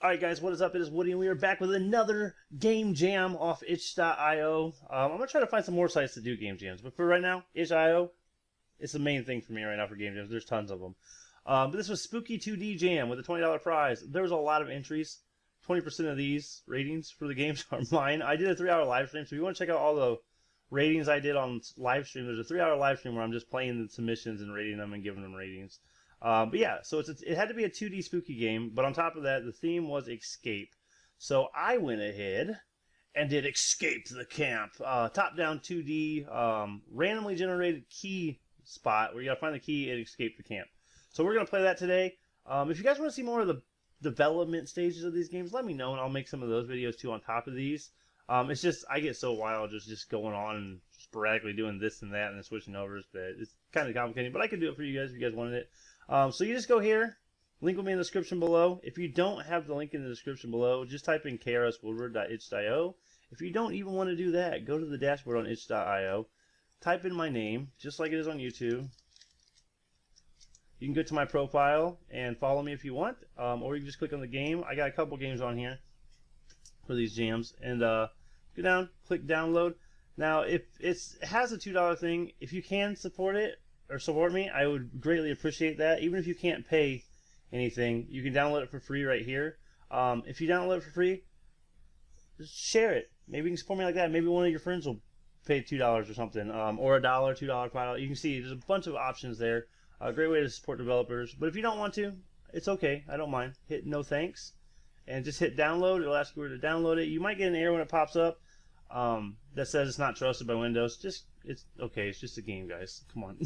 Alright guys, what is up? It is Woody and we are back with another game jam off itch.io. I'm going to try to find some more sites to do game jams, but for right now, itch.io, it's the main thing for me right now for game jams. There's tons of them. But this was Spooky2D Jam with a $20 prize. There was a lot of entries. 20% of these ratings for the games are mine. I did a 3-hour live stream, so if you want to check out all the ratings I did on live stream, there's a 3-hour live stream where I'm just playing the submissions and rating them and giving them ratings. But yeah, so it had to be a 2D spooky game, but on top of that, the theme was escape. So I went ahead and did Escape the Camp. Top-down 2D, randomly generated key spot where you gotta find the key and escape the camp. So we're gonna play that today. If you guys want to see more of the development stages of these games, let me know and I'll make some of those videos too on top of these. It's just, I get so wild just going on and sporadically doing this and that and then switching over that it's kind of complicated, but I can do it for you guys if you guys wanted it. So you just go here, link will be in the description below. If you don't have the link in the description below, just type in krswoodward.itch.io. If you don't even want to do that, go to the dashboard on itch.io, type in my name, just like it is on YouTube. You can go to my profile and follow me if you want, or you can just click on the game. I got a couple games on here for these jams, and go down, click download. Now, if it has a $2 thing, if you can support it, or support me, I would greatly appreciate that. Even if you can't pay anything, you can download it for free right here. If you download it for free, just share it. Maybe you can support me like that. Maybe one of your friends will pay $2 or something, or $1, $2, $5. You can see there's a bunch of options there. A great way to support developers. But if you don't want to, it's okay. I don't mind. Hit no thanks, and just hit download. It'll ask you where to download it. You might get an error when it pops up that says it's not trusted by Windows. It's okay. It's just a game, guys. Come on.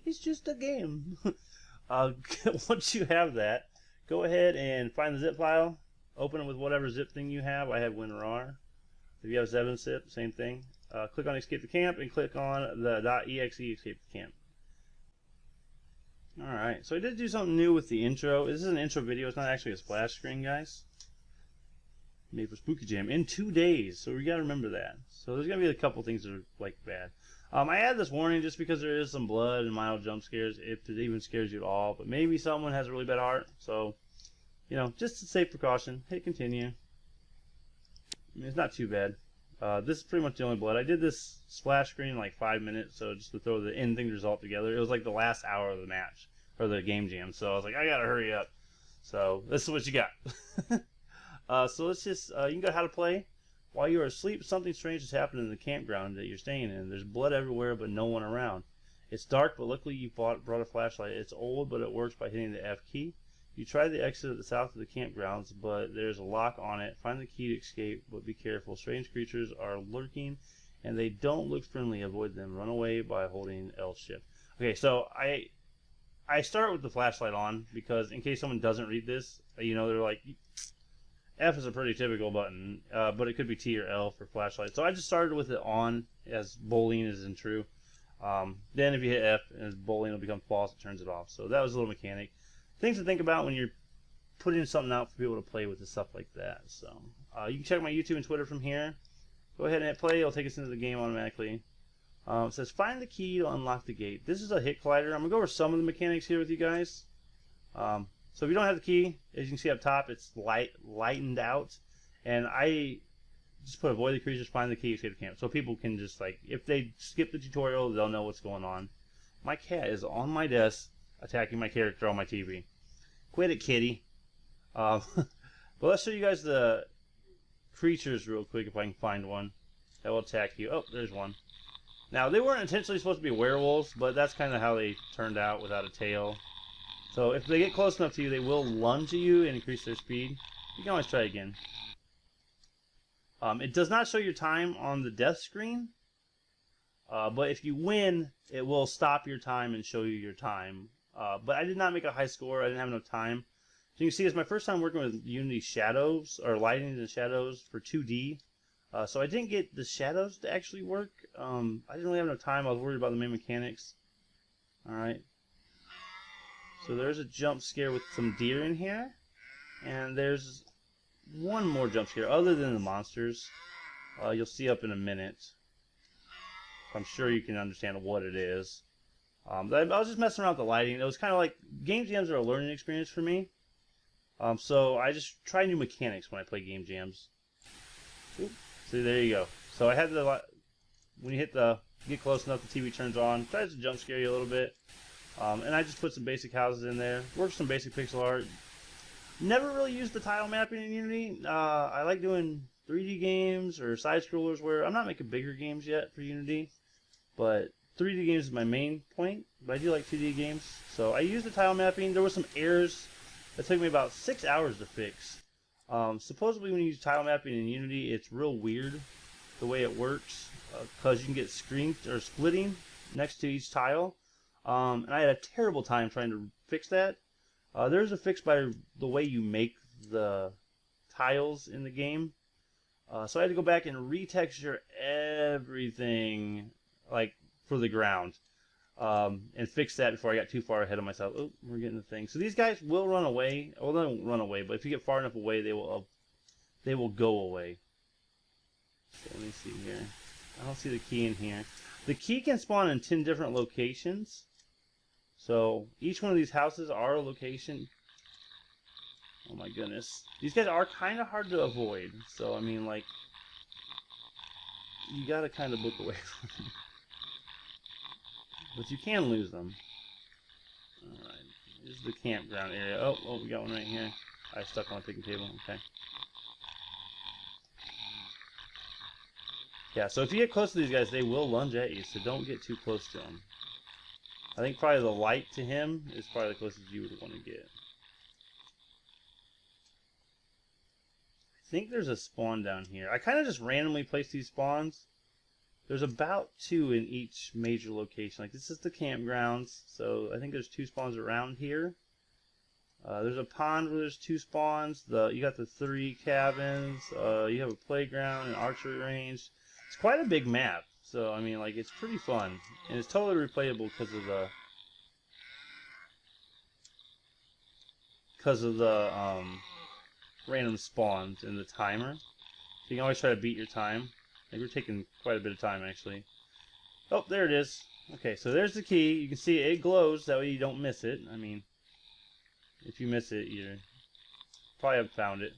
It's just a game. Once you have that, go ahead and find the zip file. Open it with whatever zip thing you have. I have WinRAR. If you have 7-zip, same thing. Click on Escape the Camp and click on the .exe Escape the Camp. Alright, so I did do something new with the intro. This is an intro video. It's not actually a splash screen, guys. Made for Spooky Jam in 2 days, so we gotta remember that. So there's gonna be a couple things that are like bad. I add this warning just because there is some blood and mild jump scares, if it even scares you at all. But maybe someone has a really bad heart, so you know, just a safe precaution. Hit continue. I mean, it's not too bad. This is pretty much the only blood. I did this splash screen in like 5 minutes, so just to throw the end thing result together. It was like the last hour of the match or the game jam, so I was like, I gotta hurry up. So this is what you got. So let's just you can go to how to play. While you are asleep, something strange has happened in the campground that you're staying in. There's blood everywhere, but no one around. It's dark, but luckily you brought a flashlight. It's old, but it works by hitting the F key. You try the exit at the south of the campgrounds, but there's a lock on it. Find the key to escape, but be careful. Strange creatures are lurking, and they don't look friendly. Avoid them. Run away by holding L shift. Okay, so I start with the flashlight on because in case someone doesn't read this, you know, they're like, F is a pretty typical button, but it could be T or L for flashlight. So I just started with it on, as boolean is in true. Then if you hit F and boolean will become false, it turns it off. So that was a little mechanic. Things to think about when you're putting something out for people to play with and stuff like that. So you can check my YouTube and Twitter from here. Go ahead and hit play. It'll take us into the game automatically. It says find the key to unlock the gate. This is a hit collider. I'm going to go over some of the mechanics here with you guys. So if you don't have the key, as you can see up top, it's lightened out. And I just put avoid the creatures, find the key, escape the camp. So people can just, like, if they skip the tutorial, they'll know what's going on. My cat is on my desk attacking my character on my TV. Quit it, kitty. But let's show you guys the creatures real quick if I can find one that will attack you. Oh, there's one. Now, they weren't intentionally supposed to be werewolves, but that's kind of how they turned out without a tail. So if they get close enough to you, they will lunge at you and increase their speed. You can always try again. It does not show your time on the death screen, but if you win, it will stop your time and show you your time. But I did not make a high score. I didn't have enough time. So you can see it's my first time working with Unity shadows, or lighting and shadows for 2D. So I didn't get the shadows to actually work. I didn't really have enough time. I was worried about the main mechanics. Alright. So there's a jump scare with some deer in here. And there's one more jump scare other than the monsters. You'll see up in a minute. I'm sure you can understand what it is. I was just messing around with the lighting. It was kind of like, game jams are a learning experience for me. So I just try new mechanics when I play game jams. Oop. So there you go. So I had the, when you get close enough, the TV turns on, tries to jump scare you a little bit. And I just put some basic houses in there, worked some basic pixel art. Never really used the tile mapping in Unity. I like doing 3D games or side scrollers where I'm not making bigger games yet for Unity, but 3D games is my main point. But I do like 2D games, so I use the tile mapping. There were some errors that took me about 6 hours to fix. Supposedly when you use tile mapping in Unity, it's real weird the way it works, because you can get screen or splitting next to each tile. And I had a terrible time trying to fix that. There's a fix by the way you make the tiles in the game. So I had to go back and retexture everything, like for the ground, and fix that before I got too far ahead of myself. Oh, we're getting the thing. So these guys will run away. Well, they won't run away, but if you get far enough away, they will go away. So let me see here. I don't see the key in here. The key can spawn in 10 different locations. So each one of these houses are a location. Oh my goodness. These guys are kind of hard to avoid. So I mean, like, you gotta kind of look away from them. But you can lose them. Alright. This is the campground area. Oh, we got one right here. I stuck on a picnic table. Okay. Yeah, so if you get close to these guys, they will lunge at you, so don't get too close to them. I think probably the light to him is probably the closest you would want to get. I think there's a spawn down here. I kind of just randomly place these spawns. There's about 2 in each major location. Like, this is the campgrounds, so I think there's 2 spawns around here. There's a pond where there's 2 spawns. You got the 3 cabins. You have a playground, an archery range. It's quite a big map. So, I mean, like, it's pretty fun. And it's totally replayable because of the random spawns and the timer. So you can always try to beat your time. I think we're taking quite a bit of time, actually. Oh, there it is. Okay, so there's the key. You can see it glows. That way you don't miss it. I mean, if you miss it, you probably have found it.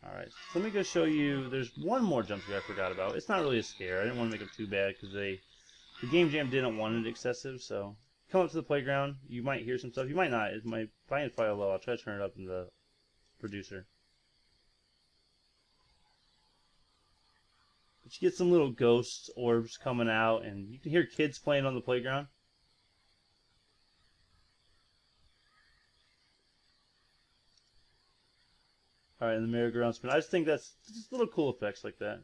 Alright, so let me go show you. There's one more jump scare I forgot about. It's not really a scare. I didn't want to make them too bad because the Game Jam didn't want it excessive. So come up to the playground. You might hear some stuff. You might not. My volume's probably low. I'll try to turn it up in the producer. But you get some little ghost orbs coming out, and you can hear kids playing on the playground. Alright, and the merry-go-round spin. I just think that's just little cool effects like that.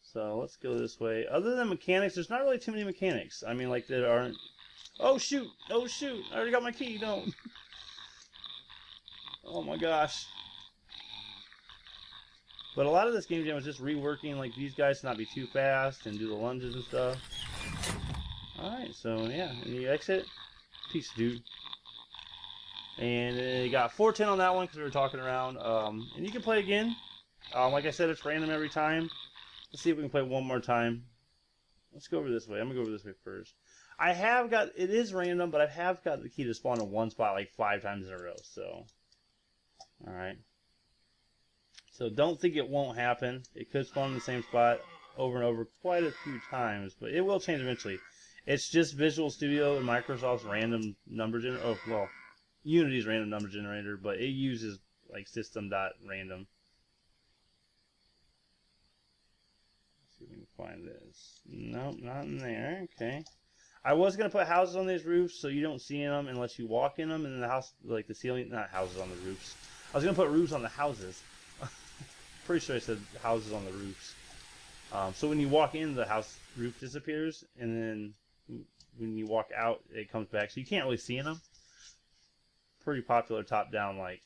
So let's go this way. Other than mechanics, there's not really too many mechanics. I mean, like, there aren't... Oh, shoot! Oh, shoot! I already got my key. No. Oh, my gosh. But a lot of this game jam was just reworking, like, these guys to not be too fast and do the lunges and stuff. Alright, so, yeah. And you exit. Peace, dude. And you got 410 on that one because we were talking around. And you can play again. Like I said, it's random every time. Let's see if we can play one more time. Let's go over this way. I'm going to go over this way first. It is random, but I have got the key to spawn in one spot like 5 times in a row. So, alright. So don't think it won't happen. It could spawn in the same spot over and over quite a few times, but it will change eventually. It's just Visual Studio and Microsoft's random number generator. Oh, well, Unity's random number generator, but it uses like system.random. Let's see if we can find this. Nope, not in there. Okay. I was going to put houses on these roofs so you don't see them unless you walk in them, and then the house, like the ceiling, not houses on the roofs. I was going to put roofs on the houses. Pretty sure I said houses on the roofs. So when you walk in, the house roof disappears, and then when you walk out, it comes back. So you can't really see in them. Pretty popular top-down, like,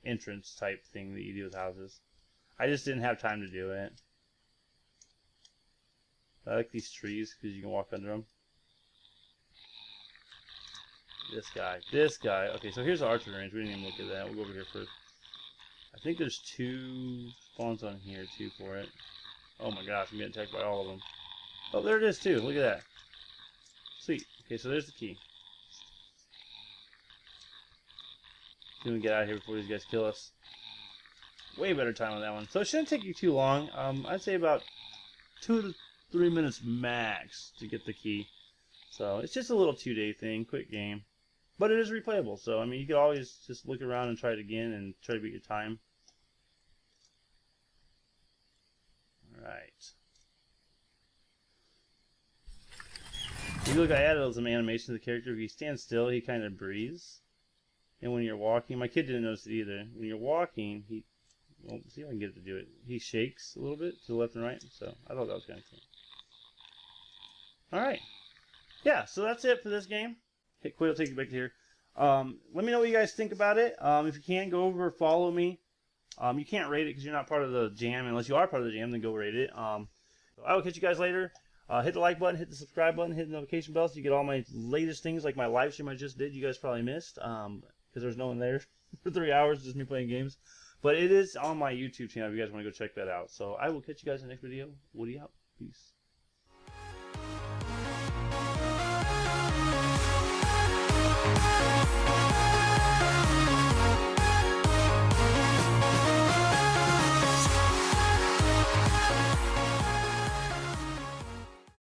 entrance type thing that you do with houses. I just didn't have time to do it. I like these trees because you can walk under them. This guy. Okay, so here's the archery range. We didn't even look at that. We'll go over here first. I think there's 2 spawns on here too for it. Oh my gosh, I'm getting attacked by all of them. Oh, there it is too. Look at that. Sweet. Okay, so there's the key. See if we can get out of here before these guys kill us. Way better time on that one. So it shouldn't take you too long. I'd say about 2 to 3 minutes max to get the key. So it's just a little 2-day thing, quick game. But it is replayable, so I mean you could always just look around and try it again and try to beat your time. Alright. If you look, I added some animation to the character. If he stands still, he kind of breathes. And when you're walking, my kid didn't notice it either. When you're walking, he, well, see if I can get it to do it. He shakes a little bit to the left and right, so I thought that was kind of cool. Alright. Yeah, so that's it for this game. Hit quit, I'll take you back to here. Let me know what you guys think about it. If you can, go over, follow me. You can't rate it because you're not part of the jam. Unless you are part of the jam, then go rate it. So I will catch you guys later. Hit the like button, hit the subscribe button, hit the notification bell so you get all my latest things, like my live stream I just did. You guys probably missed because there's no one there for 3 hours, just me playing games. But it is on my YouTube channel if you guys want to go check that out. So I will catch you guys in the next video. Woody out. Peace.